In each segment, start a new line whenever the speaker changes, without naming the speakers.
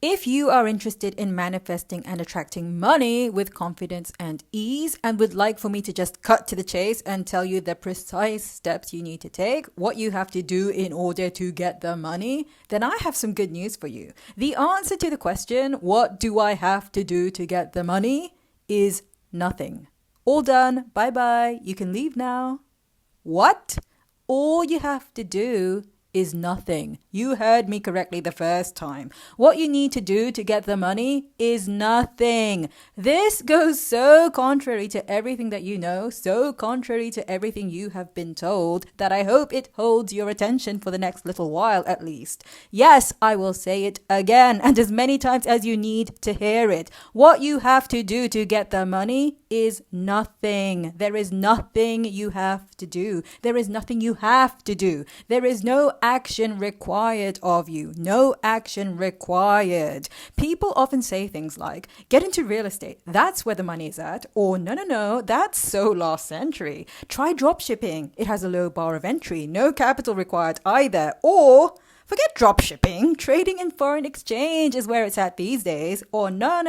If you are interested in manifesting and attracting money with confidence and ease and would like for me to just cut to the chase and tell you the precise steps you need to take, what you have to do in order to get the money, then I have some good news for you. The answer to the question, what do I have to do to get the money, is nothing. All done. Bye bye. You can leave now. What? All you have to do is nothing. You heard me correctly the first time. What you need to do to get the money is nothing. This goes so contrary to everything that you know, so contrary to everything you have been told, that I hope it holds your attention for the next little while at least. Yes, I will say it again and as many times as you need to hear it. What you have to do to get the money is nothing. There is nothing you have to do. There is nothing you have to do. There is no action required of you. No action required. People often say things like, get into real estate. That's where the money is at. Or no, that's so last century. Try drop shipping. It has a low bar of entry. No capital required either. Or forget drop shipping. Trading in foreign exchange is where it's at these days. Or no.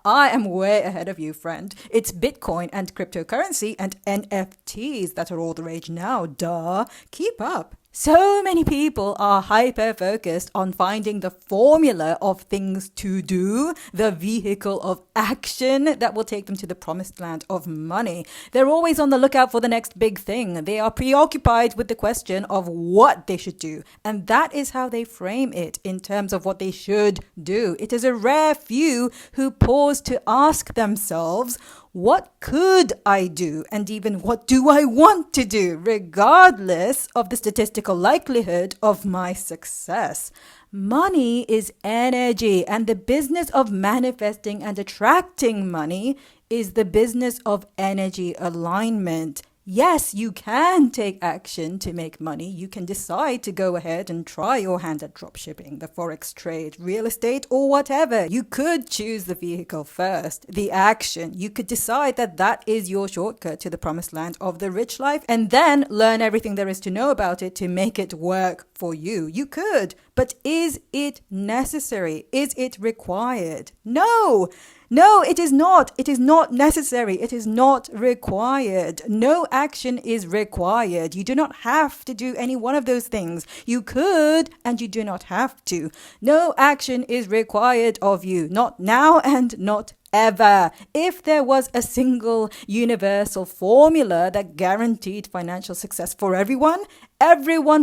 I am way ahead of you, friend. It's Bitcoin and cryptocurrency and NFTs that are all the rage now. Duh. Keep up. So many people are hyper-focused on finding the formula of things to do, the vehicle of action that will take them to the promised land of money. They're always on the lookout for the next big thing. They are preoccupied with the question of what they should do. And that is how they frame it in terms of what they should do. It is a rare few who pause to ask themselves, what could I do? And even what do I want to do, regardless of the statistical likelihood of my success? Money is energy, and the business of manifesting and attracting money is the business of energy alignment. Yes, you can take action to make money. You can decide to go ahead and try your hand at dropshipping, the forex trade, real estate, or whatever. You could choose the vehicle first, the action. You could decide that that is your shortcut to the promised land of the rich life and then learn everything there is to know about it to make it work for you. You could, but is it necessary? Is it required? No, it is not. It is not necessary. It is not required. No action is required. You do not have to do any one of those things. You could, and you do not have to. No action is required of you. Not now and not ever. If there was a single universal formula that guaranteed financial success for everyone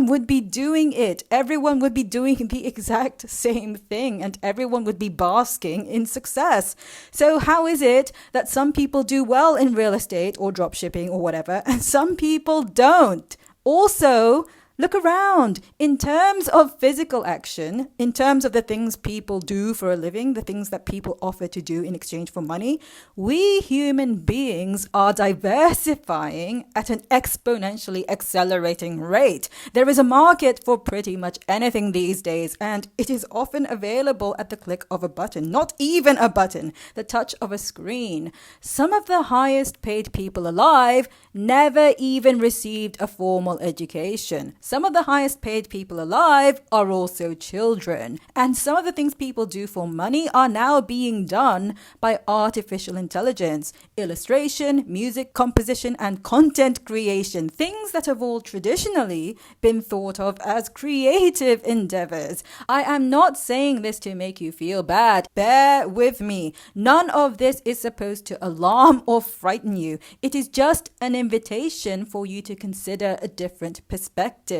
would be doing it. Everyone would be doing the exact same thing and everyone would be basking in success. So how is it that some people do well in real estate or drop shipping or whatever and some people don't? Also, look around. In terms of physical action, in terms of the things people do for a living, the things that people offer to do in exchange for money, we human beings are diversifying at an exponentially accelerating rate. There is a market for pretty much anything these days, and it is often available at the click of a button, not even a button, the touch of a screen. Some of the highest paid people alive never even received a formal education. Some of the highest paid people alive are also children. And some of the things people do for money are now being done by artificial intelligence, illustration, music composition, and content creation. Things that have all traditionally been thought of as creative endeavors. I am not saying this to make you feel bad. Bear with me. None of this is supposed to alarm or frighten you. It is just an invitation for you to consider a different perspective.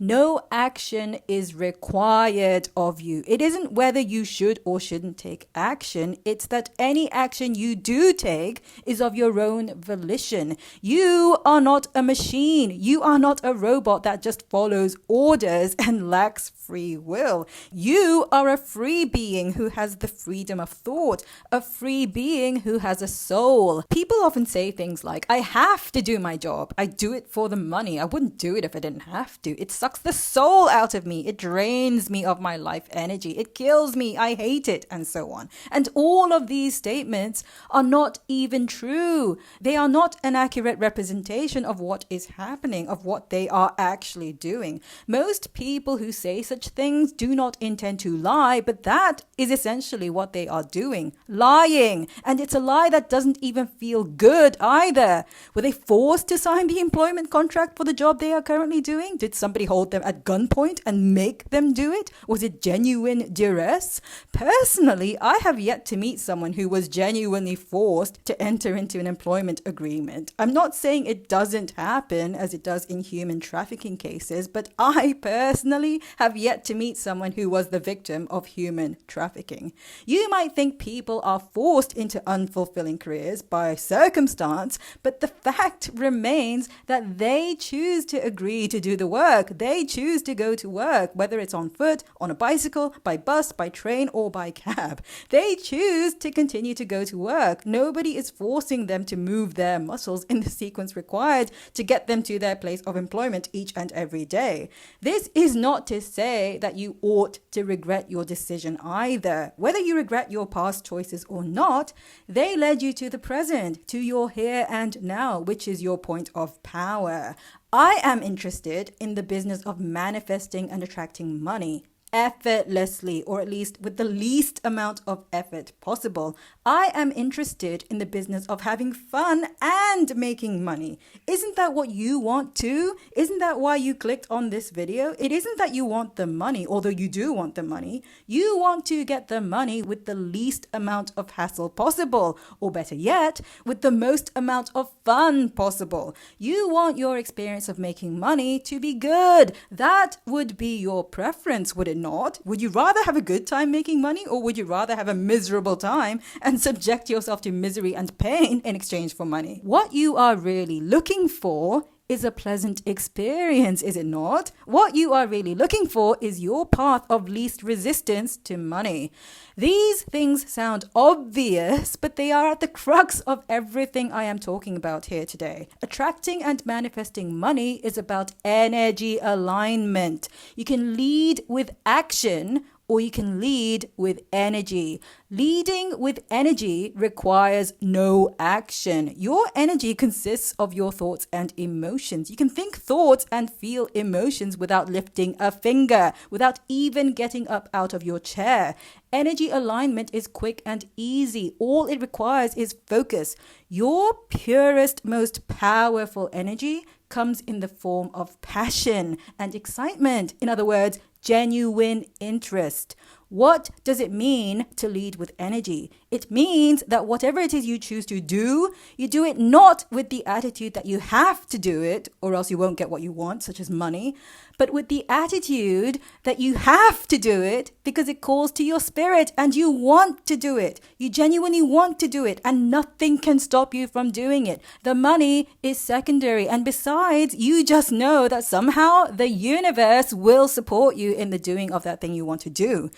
No action is required of you. It isn't whether you should or shouldn't take action. It's that any action you do take is of your own volition. You are not a machine. You are not a robot that just follows orders and lacks free will. You are a free being who has the freedom of thought, a free being who has a soul. People often say things like, I have to do my job. I do it for the money. I wouldn't do it if I didn't have have to. It sucks the soul out of me. It drains me of my life energy. It kills me. I hate it, and so on. And all of these statements are not even true. They are not an accurate representation of what is happening, of what they are actually doing. Most people who say such things do not intend to lie, but that is essentially what they are doing. Lying. And it's a lie that doesn't even feel good either. Were they forced to sign the employment contract for the job they are currently doing? Did somebody hold them at gunpoint and make them do it? Was it genuine duress? Personally, I have yet to meet someone who was genuinely forced to enter into an employment agreement. I'm not saying it doesn't happen as it does in human trafficking cases, but I personally have yet to meet someone who was the victim of human trafficking. You might think people are forced into unfulfilling careers by circumstance, but the fact remains that they choose to agree to do the work. They choose to go to work, whether it's on foot, on a bicycle, by bus, by train, or by cab. They choose to continue to go to work. Nobody is forcing them to move their muscles in the sequence required to get them to their place of employment each and every day. This is not to say that you ought to regret your decision either. Whether you regret your past choices or not, they led you to the present, to your here and now, which is your point of power. I am interested in the business of manifesting and attracting money effortlessly, or at least with the least amount of effort possible. I am interested in the business of having fun and making money. Isn't that what you want too? Isn't that why you clicked on this video? It isn't that you want the money, although you do want the money. You want to get the money with the least amount of hassle possible, or better yet, with the most amount of fun possible. You want your experience of making money to be good. That would be your preference, would it not? Would you rather have a good time making money, or would you rather have a miserable time and subject yourself to misery and pain in exchange for money? What you are really looking for is a pleasant experience, is it not? What you are really looking for is your path of least resistance to money. These things sound obvious, but they are at the crux of everything I am talking about here today. Attracting and manifesting money is about energy alignment. You can lead with action, or you can lead with energy. Leading with energy requires no action. Your energy consists of your thoughts and emotions. You can think thoughts and feel emotions without lifting a finger, without even getting up out of your chair. Energy alignment is quick and easy. All it requires is focus. Your purest, most powerful energy comes in the form of passion and excitement. In other words, genuine interest. What does it mean to lead with energy? It means that whatever it is you choose to do, you do it not with the attitude that you have to do it, or else you won't get what you want, such as money, but with the attitude that you have to do it because it calls to your spirit and you want to do it. You genuinely want to do it, and nothing can stop you from doing it. The money is secondary, and besides, you just know that somehow the universe will support you in the doing of that thing you want to do.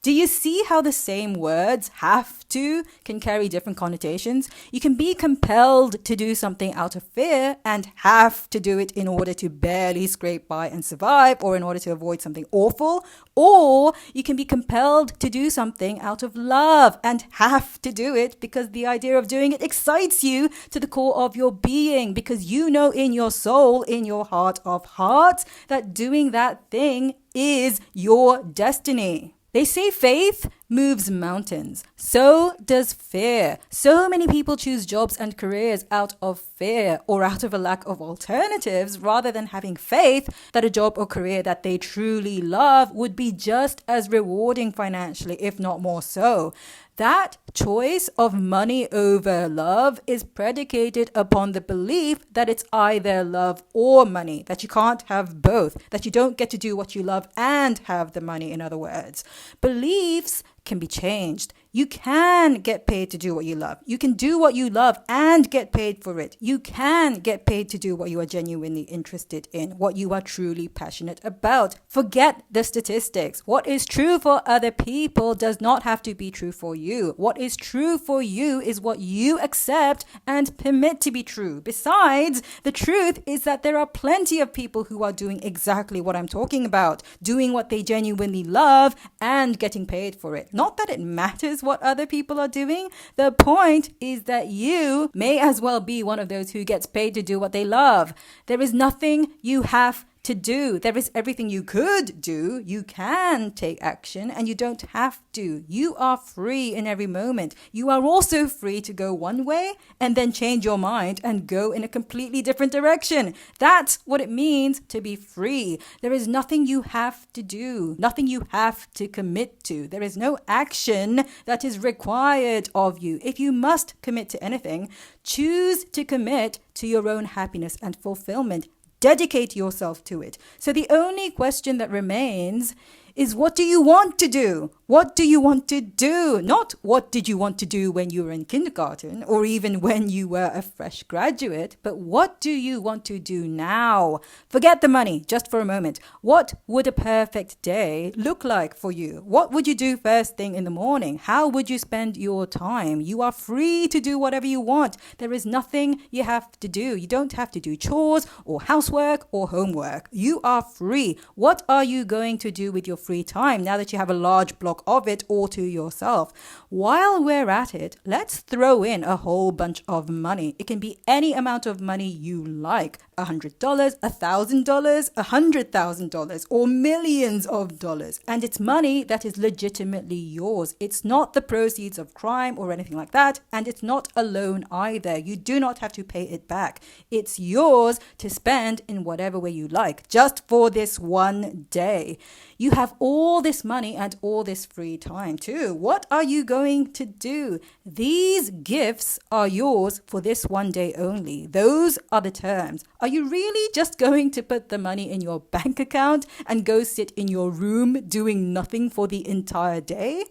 Do you see how the same words, have to, can carry different connotations? You can be compelled to do something out of fear and have to do it in order to barely scrape by and survive, or in order to avoid something awful. Or you can be compelled to do something out of love and have to do it because the idea of doing it excites you to the core of your being, because you know in your soul, in your heart of hearts, that doing that thing is your destiny. They say faith moves mountains. So does fear. So many people choose jobs and careers out of fear, or out of a lack of alternatives, rather than having faith that a job or career that they truly love would be just as rewarding financially, if not more so. That choice of money over love is predicated upon the belief that it's either love or money, that you can't have both, that you don't get to do what you love and have the money, in other words. Beliefs can be changed. You can get paid to do what you love. You can do what you love and get paid for it. You can get paid to do what you are genuinely interested in, what you are truly passionate about. Forget the statistics. What is true for other people does not have to be true for you. What is true for you is what you accept and permit to be true. Besides, the truth is that there are plenty of people who are doing exactly what I'm talking about, doing what they genuinely love and getting paid for it. Not that it matters what other people are doing. The point is that you may as well be one of those who gets paid to do what they love. There is nothing you have to do. There is everything you could do. You can take action and you don't have to. You are free in every moment. You are also free to go one way and then change your mind and go in a completely different direction. That's what it means to be free. There is nothing you have to do, nothing you have to commit to. There is no action that is required of you. If you must commit to anything, choose to commit to your own happiness and fulfillment. Dedicate yourself to it. So the only question that remains is, what do you want to do? What do you want to do? Not what did you want to do when you were in kindergarten or even when you were a fresh graduate, but what do you want to do now? Forget the money just for a moment. What would a perfect day look like for you? What would you do first thing in the morning? How would you spend your time? You are free to do whatever you want. There is nothing you have to do. You don't have to do chores or housework or homework. You are free. What are you going to do with your free time now that you have a large block of it all to yourself? While we're at it, let's throw in a whole bunch of money. It can be any amount of money you like. $100, $1,000, $100,000, or millions of dollars. And it's money that is legitimately yours. It's not the proceeds of crime or anything like that. And it's not a loan either. You do not have to pay it back. It's yours to spend in whatever way you like, just for this one day. You have all this money and all this free time too. What are you going to do? These gifts are yours for this one day only. Those are the terms. Are you really just going to put the money in your bank account and go sit in your room doing nothing for the entire day?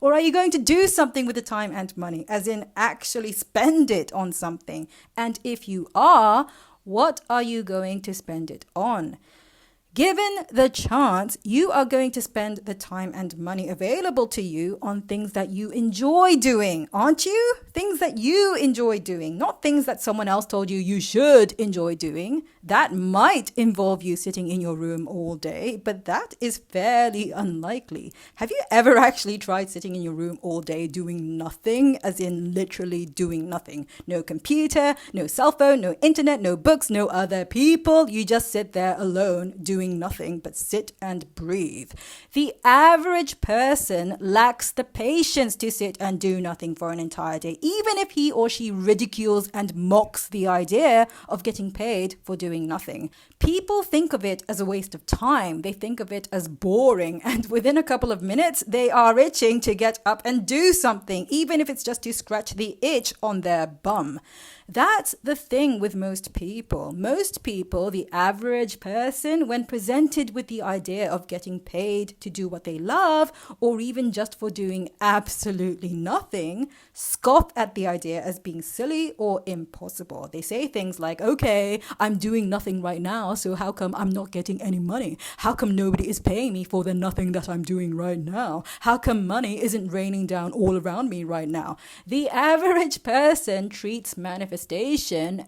Or are you going to do something with the time and money, as in actually spend it on something? And if you are, what are you going to spend it on? Given the chance, you are going to spend the time and money available to you on things that you enjoy doing, aren't you? Things that you enjoy doing, not things that someone else told you should enjoy doing. That might involve you sitting in your room all day, but that is fairly unlikely. Have you ever actually tried sitting in your room all day doing nothing, as in literally doing nothing? No computer, no cell phone, no internet, no books, no other people. You just sit there alone doing nothing but sit and breathe. The average person lacks the patience to sit and do nothing for an entire day, even if he or she ridicules and mocks the idea of getting paid for doing nothing. People think of it as a waste of time. They think of it as boring, and within a couple of minutes, they are itching to get up and do something, even if it's just to scratch the itch on their bum. That's the thing with most people. Most people, the average person, when presented with the idea of getting paid to do what they love, or even just for doing absolutely nothing, scoff at the idea as being silly or impossible. They say things like, okay, I'm doing nothing right now, so how come I'm not getting any money? How come nobody is paying me for the nothing that I'm doing right now? How come money isn't raining down all around me right now? The average person treats manifestation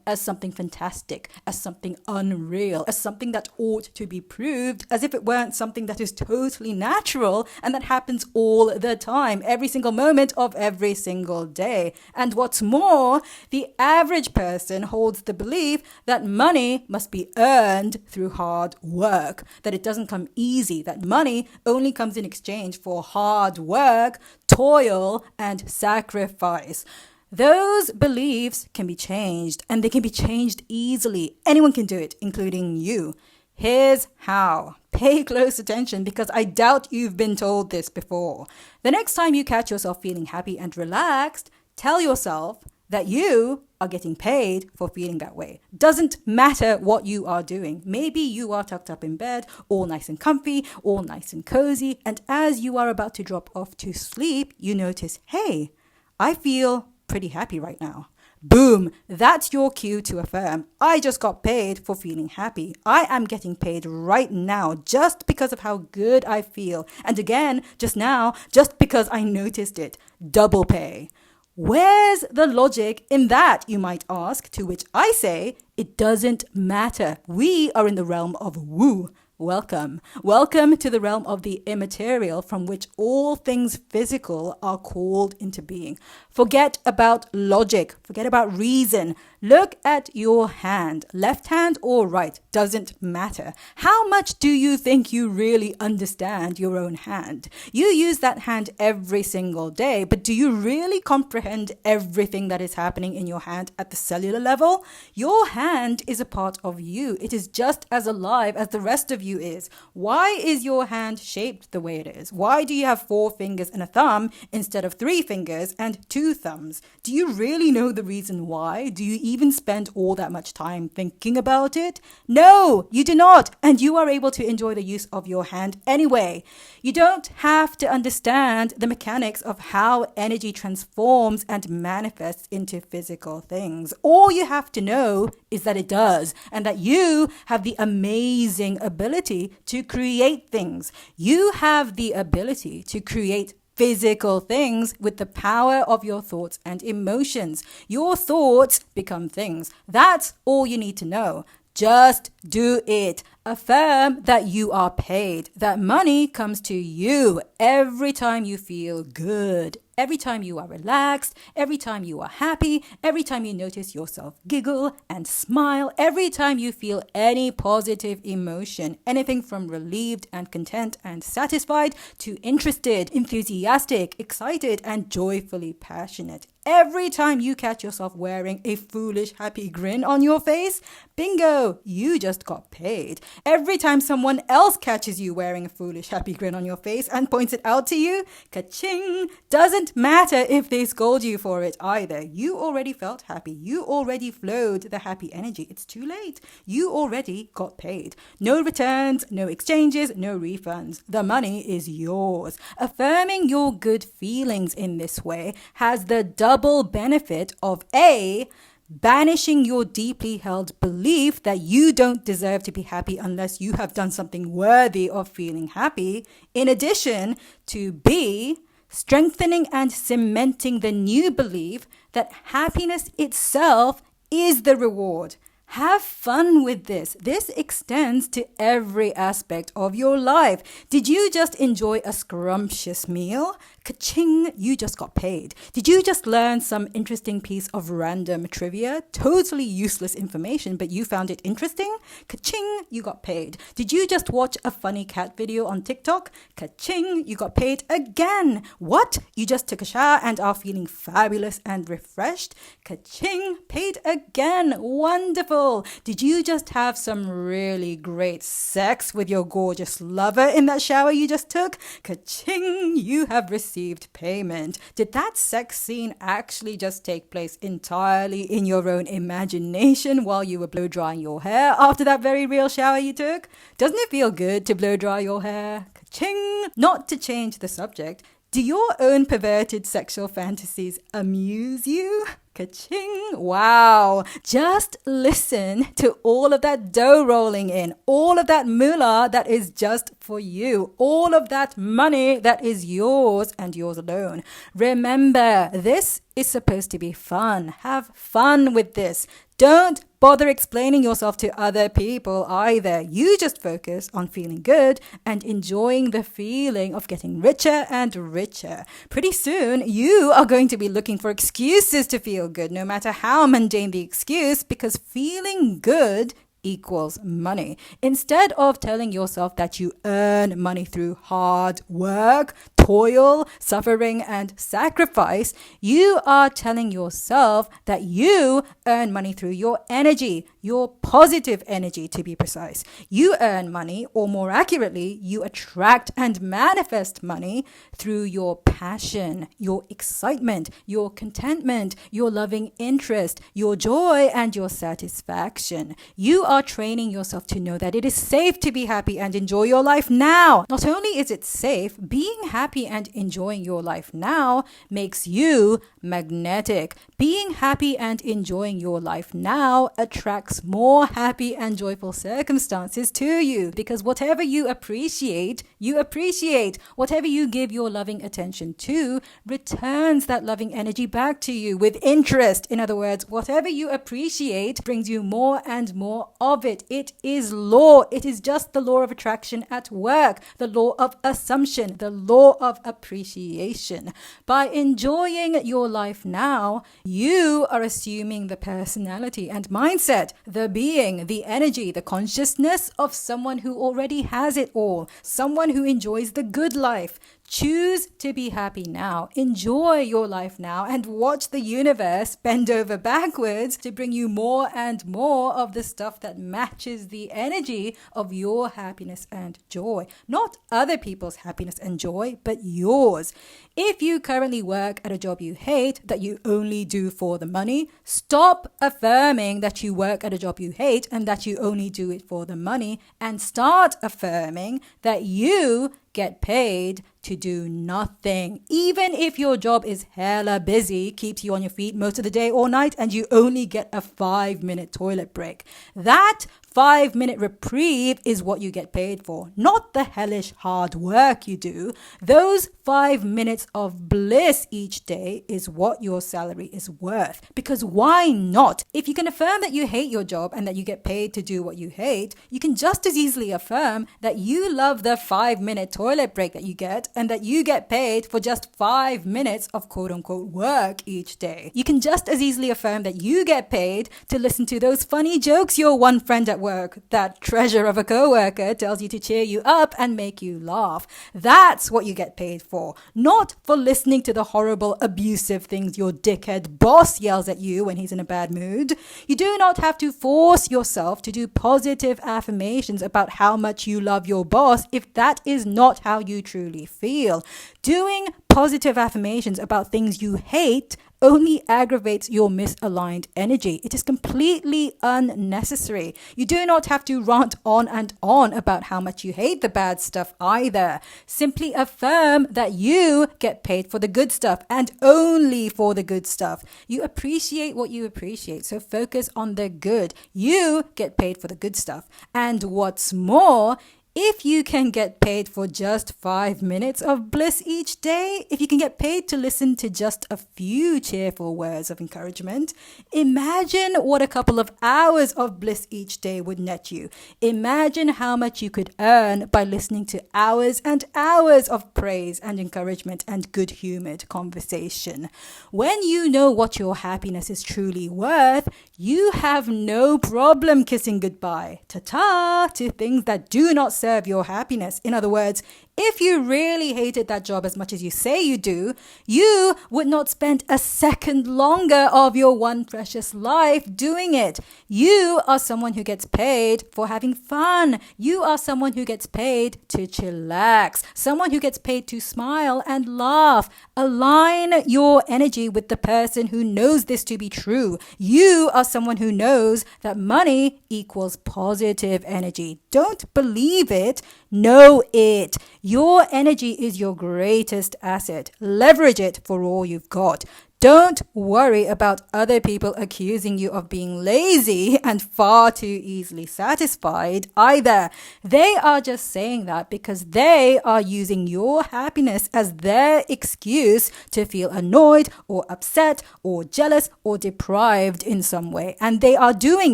as something fantastic, as something unreal, as something that ought to be proved, as if it weren't something that is totally natural and that happens all the time, every single moment of every single day. And what's more, the average person holds the belief that money must be earned through hard work, that it doesn't come easy, that money only comes in exchange for hard work, toil, and sacrifice. Those beliefs can be changed, and they can be changed easily. Anyone can do it, including you. Here's how. Pay close attention, because I doubt you've been told this before. The next time you catch yourself feeling happy and relaxed, tell yourself that you are getting paid for feeling that way. Doesn't matter what you are doing. Maybe you are tucked up in bed, all nice and comfy, all nice and cozy, and as you are about to drop off to sleep, you notice, hey, I feel pretty happy right now. Boom, that's your cue to affirm. I just got paid for feeling happy. I am getting paid right now just because of how good I feel. And again, just now, just because I noticed it. Double pay. Where's the logic in that, you might ask, to which I say, it doesn't matter. We are in the realm of woo. Welcome. Welcome to the realm of the immaterial from which all things physical are called into being. Forget about logic. Forget about reason. Look at your hand. Left hand or right, doesn't matter. How much do you think you really understand your own hand? You use that hand every single day, but do you really comprehend everything that is happening in your hand at the cellular level? Your hand is a part of you. It is just as alive as the rest of you is. Why is your hand shaped the way it is? Why do you have 4 fingers and a thumb instead of 3 fingers and 2 thumbs? Do you really know the reason why? Do you even spend all that much time thinking about it? No, you do not. And you are able to enjoy the use of your hand anyway. You don't have to understand the mechanics of how energy transforms and manifests into physical things. All you have to know is that it does, and that you have the amazing ability to create things. You have the ability to create physical things with the power of your thoughts and emotions. Your thoughts become things. That's all you need to know. Just do it. Affirm that you are paid, that money comes to you every time you feel good, every time you are relaxed, every time you are happy, every time you notice yourself giggle and smile, every time you feel any positive emotion, anything from relieved and content and satisfied to interested, enthusiastic, excited, and joyfully passionate. Every time you catch yourself wearing a foolish, happy grin on your face, bingo, you just got paid. Every time someone else catches you wearing a foolish, happy grin on your face and points it out to you, ka-ching, doesn't matter if they scold you for it either. You already felt happy. You already flowed the happy energy. It's too late. You already got paid. No returns, no exchanges, no refunds. The money is yours. Affirming your good feelings in this way has the double benefit of A, banishing your deeply held belief that you don't deserve to be happy unless you have done something worthy of feeling happy, in addition to B, strengthening and cementing the new belief that happiness itself is the reward. Have fun with this. This extends to every aspect of your life. Did you just enjoy a scrumptious meal? Ka-ching, you just got paid. Did you just learn some interesting piece of random trivia? Totally useless information, but you found it interesting? Ka-ching, you got paid. Did you just watch a funny cat video on TikTok? Ka-ching, you got paid again. What? You just took a shower and are feeling fabulous and refreshed? Ka-ching, paid again. Wonderful. Did you just have some really great sex with your gorgeous lover in that shower you just took? Ka-ching, you have received payment. Did that sex scene actually just take place entirely in your own imagination while you were blow drying your hair after that very real shower you took? Doesn't it feel good to blow dry your hair? Ka-ching! Not to change the subject, do your own perverted sexual fantasies amuse you? Ka-ching! Wow! Just listen to all of that dough rolling in, all of that moolah that is just for you, all of that money that is yours and yours alone. Remember, this is supposed to be fun. Have fun with this. Don't bother explaining yourself to other people either. You just focus on feeling good and enjoying the feeling of getting richer and richer. Pretty soon, you are going to be looking for excuses to feel good, no matter how mundane the excuse, because feeling good equals money. Instead of telling yourself that you earn money through hard work, toil, suffering, and sacrifice, you are telling yourself that you earn money through your energy, your positive energy to be precise. You earn money, or more accurately, you attract and manifest money through your passion, your excitement, your contentment, your loving interest, your joy, and your satisfaction. You are training yourself to know that it is safe to be happy and enjoy your life now. Not only is it safe, being happy and enjoying your life now makes you magnetic. Being happy and enjoying your life now attracts more happy and joyful circumstances to you, because whatever you appreciate, you appreciate. Whatever you give your loving attention to returns that loving energy back to you with interest. In other words, whatever you appreciate brings you more and more of it. It is law. It is just the law of attraction at work, the law of assumption, the law of appreciation. By enjoying your life now, you are assuming the personality and mindset, the being, the energy, the consciousness of someone who already has it all, someone who enjoys the good life. Choose to be happy now. Enjoy your life now and watch the universe bend over backwards to bring you more and more of the stuff that matches the energy of your happiness and joy. Not other people's happiness and joy, but yours. If you currently work at a job you hate that you only do for the money, stop affirming that you work at a job you hate and that you only do it for the money, and start affirming that you get paid to do nothing. Even if your job is hella busy, keeps you on your feet most of the day or night, and you only get a 5-minute toilet break. That 5-minute reprieve is what you get paid for, not the hellish hard work you do. Those 5 minutes of bliss each day is what your salary is worth. Because why not? If you can affirm that you hate your job and that you get paid to do what you hate, you can just as easily affirm that you love the 5-minute toilet break that you get and that you get paid for just 5 minutes of quote-unquote work each day. You can just as easily affirm that you get paid to listen to those funny jokes your one friend at work, that treasure of a coworker, tells you to cheer you up and make you laugh. That's what you get paid for, not for listening to the horrible, abusive things your dickhead boss yells at you when he's in a bad mood. You do not have to force yourself to do positive affirmations about how much you love your boss if that is not how you truly feel. Doing positive affirmations about things you hate only aggravates your misaligned energy. It is completely unnecessary. You do not have to rant on and on about how much you hate the bad stuff either. Simply affirm that you get paid for the good stuff and only for the good stuff. You appreciate what you appreciate, so focus on the good. You get paid for the good stuff. And what's more, if you can get paid for just 5 minutes of bliss each day, if you can get paid to listen to just a few cheerful words of encouragement, imagine what a couple of hours of bliss each day would net you. Imagine how much you could earn by listening to hours and hours of praise and encouragement and good-humored conversation. When you know what your happiness is truly worth, you have no problem kissing goodbye, ta-ta, to things that do not serve your happiness. In other words, if you really hated that job as much as you say you do, you would not spend a second longer of your one precious life doing it. You are someone who gets paid for having fun. You are someone who gets paid to chillax, someone who gets paid to smile and laugh. Align your energy with the person who knows this to be true. You are someone who knows that money equals positive energy. Don't believe it, know it. Your energy is your greatest asset. Leverage it for all you've got. Don't worry about other people accusing you of being lazy and far too easily satisfied either. They are just saying that because they are using your happiness as their excuse to feel annoyed or upset or jealous or deprived in some way. And they are doing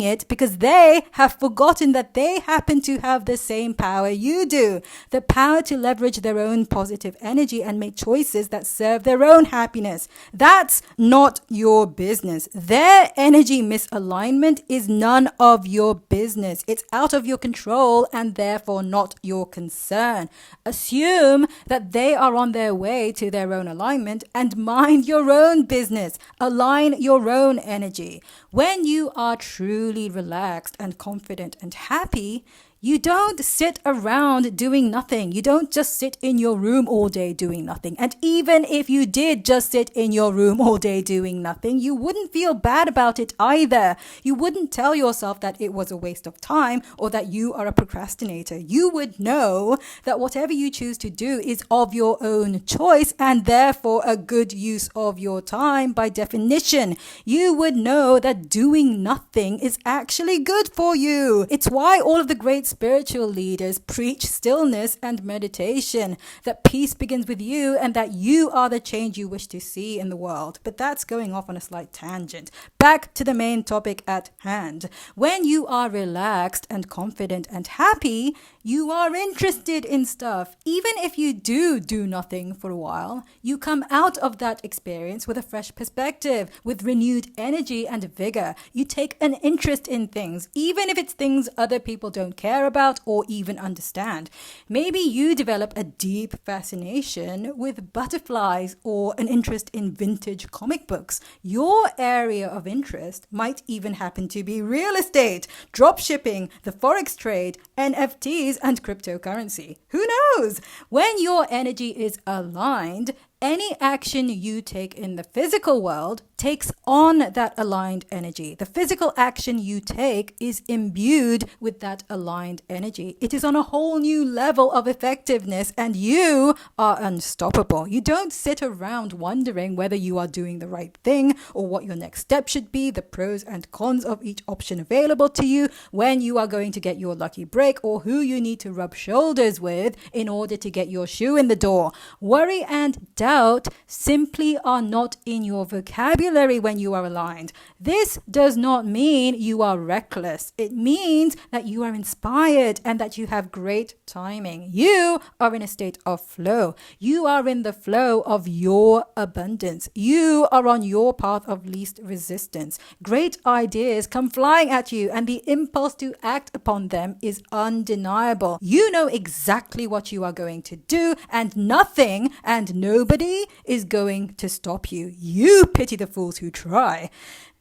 it because they have forgotten that they happen to have the same power you do. The power to leverage their own positive energy and make choices that serve their own happiness. That's That's not your business. Their energy misalignment is none of your business. It's out of your control and therefore not your concern. Assume that they are on their way to their own alignment and mind your own business. Align your own energy. When you are truly relaxed and confident and happy, you don't sit around doing nothing. You don't just sit in your room all day doing nothing. And even if you did just sit in your room all day doing nothing, you wouldn't feel bad about it either. You wouldn't tell yourself that it was a waste of time or that you are a procrastinator. You would know that whatever you choose to do is of your own choice and therefore a good use of your time by definition. You would know that doing nothing is actually good for you. It's why all of the great spiritual leaders preach stillness and meditation, that peace begins with you and that you are the change you wish to see in the world. But that's going off on a slight tangent. Back to the main topic at hand. When you are relaxed and confident and happy, you are interested in stuff. Even if you do nothing for a while, you come out of that experience with a fresh perspective, with renewed energy and vigor. You take an interest in things, even if it's things other people don't care about or even understand. Maybe you develop a deep fascination with butterflies or an interest in vintage comic books. Your area of interest might even happen to be real estate, drop shipping, the forex trade, NFTs, and cryptocurrency. Who knows? When your energy is aligned, any action you take in the physical world takes on that aligned energy. The physical action you take is imbued with that aligned energy. It is on a whole new level of effectiveness and you are unstoppable. You don't sit around wondering whether you are doing the right thing or what your next step should be, the pros and cons of each option available to you, when you are going to get your lucky break, or who you need to rub shoulders with in order to get your shoe in the door. Worry and doubt simply are not in your vocabulary when you are aligned. This does not mean you are reckless. It means that you are inspired and that you have great timing. You are in a state of flow. You are in the flow of your abundance. You are on your path of least resistance. Great ideas come flying at you and the impulse to act upon them is undeniable. You know exactly what you are going to do and nothing and nobody is going to stop you. You pity the fools who try.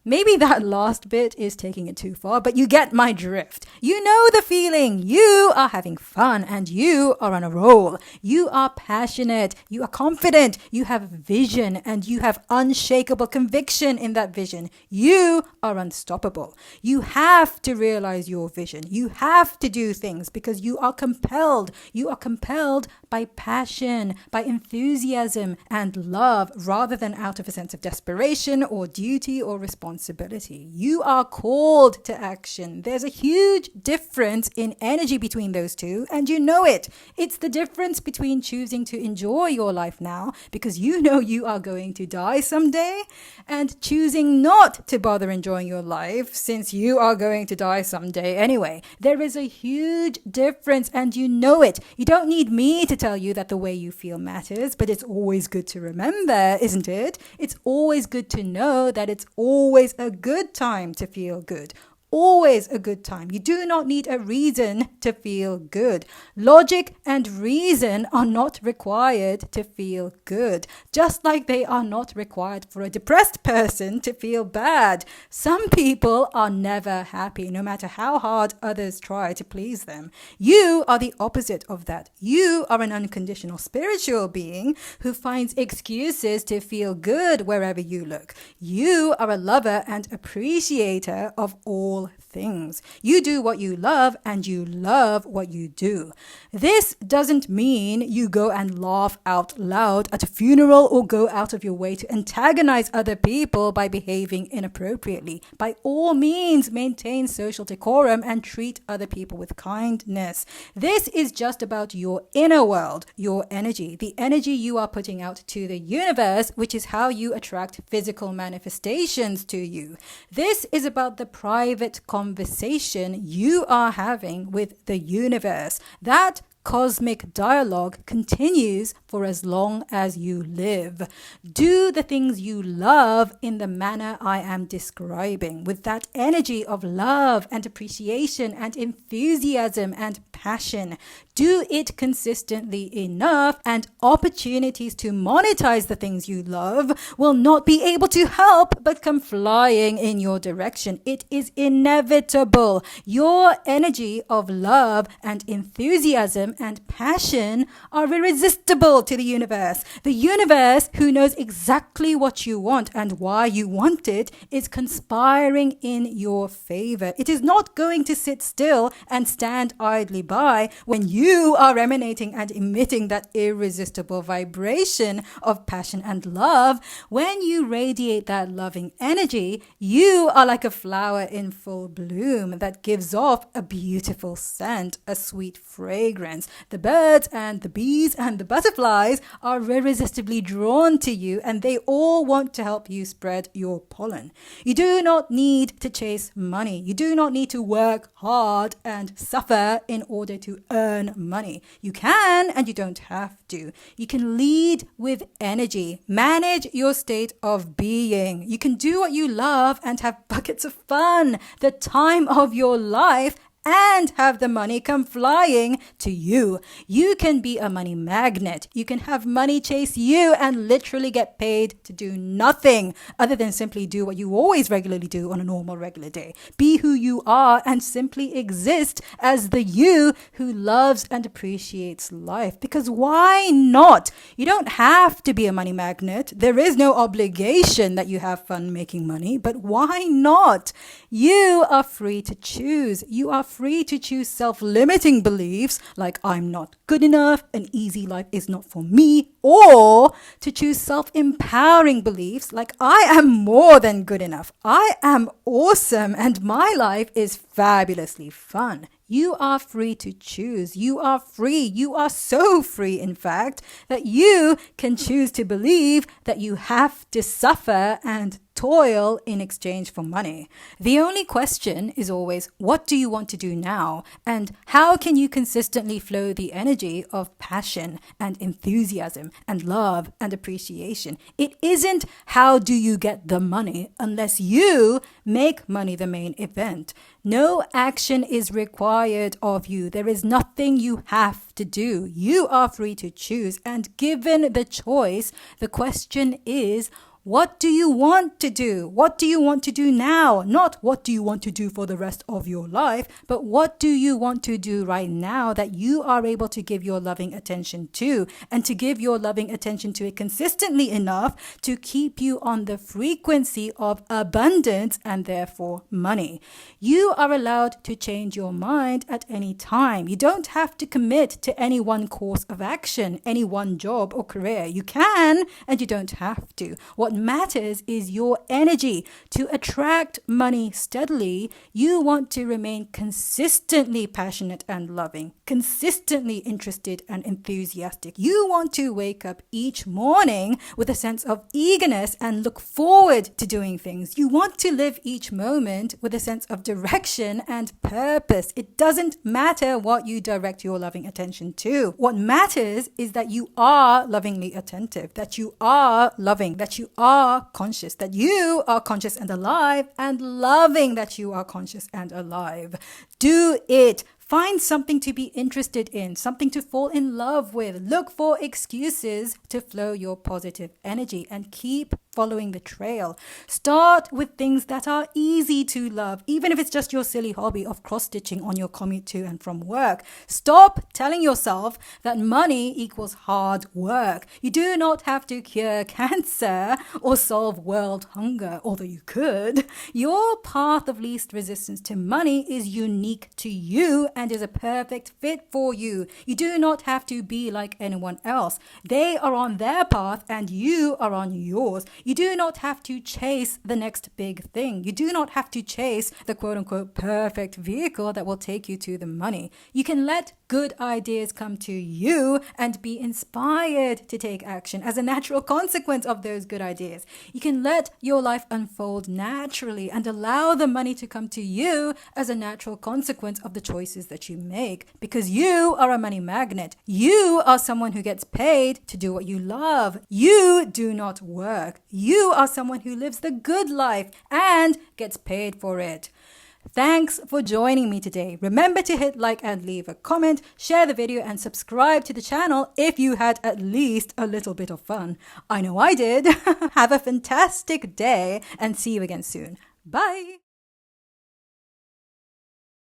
Maybe that last bit is taking it too far, but you get my drift. You know the feeling. You are having fun and you are on a roll. You are passionate. You are confident. You have vision and you have unshakable conviction in that vision. You are unstoppable. You have to realize your vision. You have to do things because you are compelled. You are compelled by passion, by enthusiasm and love, rather than out of a sense of desperation or duty or responsibility. You are called to action. There's a huge difference in energy between those two, and you know it. It's the difference between choosing to enjoy your life now because you know you are going to die someday, and choosing not to bother enjoying your life since you are going to die someday anyway. There is a huge difference, and you know it. You don't need me to tell you that the way you feel matters, but it's always good to remember, isn't it? It's always good to know that it's always a good time to feel good. Always a good time. You do not need a reason to feel good. Logic and reason are not required to feel good, just like they are not required for a depressed person to feel bad. Some people are never happy, no matter how hard others try to please them. You are the opposite of that. You are an unconditional spiritual being who finds excuses to feel good wherever you look. You are a lover and appreciator of all things. You do what you love and you love what you do. This doesn't mean you go and laugh out loud at a funeral or go out of your way to antagonize other people by behaving inappropriately. By all means, maintain social decorum and treat other people with kindness. This is just about your inner world, your energy, the energy you are putting out to the universe, which is how you attract physical manifestations to you. This is about the private conversation you are having with the universe. That cosmic dialogue continues for as long as you live. Do the things you love in the manner I am describing, with that energy of love and appreciation and enthusiasm and passion. Do it consistently enough, and opportunities to monetize the things you love will not be able to help but come flying in your direction. It is inevitable. Your energy of love and enthusiasm and passion are irresistible to the universe. The universe, who knows exactly what you want and why you want it, is conspiring in your favor. It is not going to sit still and stand idly by when you are emanating and emitting that irresistible vibration of passion and love. When you radiate that loving energy, you are like a flower in full bloom that gives off a beautiful scent, a sweet fragrance. The birds and the bees and the butterflies are irresistibly drawn to you, and they all want to help you spread your pollen. You do not need to chase money. You do not need to work hard and suffer in order to earn money. You can, and you don't have to. You can lead with energy. Manage your state of being. You can do what you love and have buckets of fun, the time of your life, and have the money come flying to you. You can be a money magnet. You can have money chase you and literally get paid to do nothing other than simply do what you always regularly do on a normal regular day. Be who you are and simply exist as the you who loves and appreciates life. Because why not? You don't have to be a money magnet. There is no obligation that you have fun making money, but why not? You are free to choose. You are free to choose self-limiting beliefs like I'm not good enough, an easy life is not for me, or to choose self-empowering beliefs like I am more than good enough, I am awesome, and my life is fabulously fun. You are free to choose. You are free. You are so free, in fact, that you can choose to believe that you have to suffer and toil in exchange for money. The only question is always, what do you want to do now? And how can you consistently flow the energy of passion and enthusiasm and love and appreciation? It isn't how do you get the money unless you make money the main event. No action is required of you. There is nothing you have to do. You are free to choose. And given the choice, the question is, what do you want to do? What do you want to do now? Not what do you want to do for the rest of your life, but what do you want to do right now that you are able to give your loving attention to, and to give your loving attention to it consistently enough to keep you on the frequency of abundance and therefore money. You are allowed to change your mind at any time. You don't have to commit to any one course of action, any one job or career. You can, and you don't have to. What matters is your energy to attract money steadily. You want to remain consistently passionate and loving, consistently interested and enthusiastic. You want to wake up each morning with a sense of eagerness and look forward to doing things. You want to live each moment with a sense of direction and purpose. It doesn't matter what you direct your loving attention to. What matters is that you are lovingly attentive, that you are loving, that you are conscious, that you are conscious and alive, and loving that you are conscious and alive. Do it. Find something to be interested in, something to fall in love with. Look for excuses to flow your positive energy and keep following the trail. Start with things that are easy to love, even if it's just your silly hobby of cross-stitching on your commute to and from work. Stop telling yourself that money equals hard work. You do not have to cure cancer or solve world hunger, although you could. Your path of least resistance to money is unique to you and is a perfect fit for you. You do not have to be like anyone else. They are on their path and you are on yours. You do not have to chase the next big thing. You do not have to chase the quote-unquote perfect vehicle that will take you to the money. You can let good ideas come to you and be inspired to take action as a natural consequence of those good ideas. You can let your life unfold naturally and allow the money to come to you as a natural consequence of the choices choices that you make, because you are a money magnet. You are someone who gets paid to do what you love. You do not work. You are someone who lives the good life and gets paid for it. Thanks for joining me today. Remember to hit like and leave a comment, share the video and subscribe to the channel if you had at least a little bit of fun. I know I did. Have a fantastic day and see you again soon. Bye.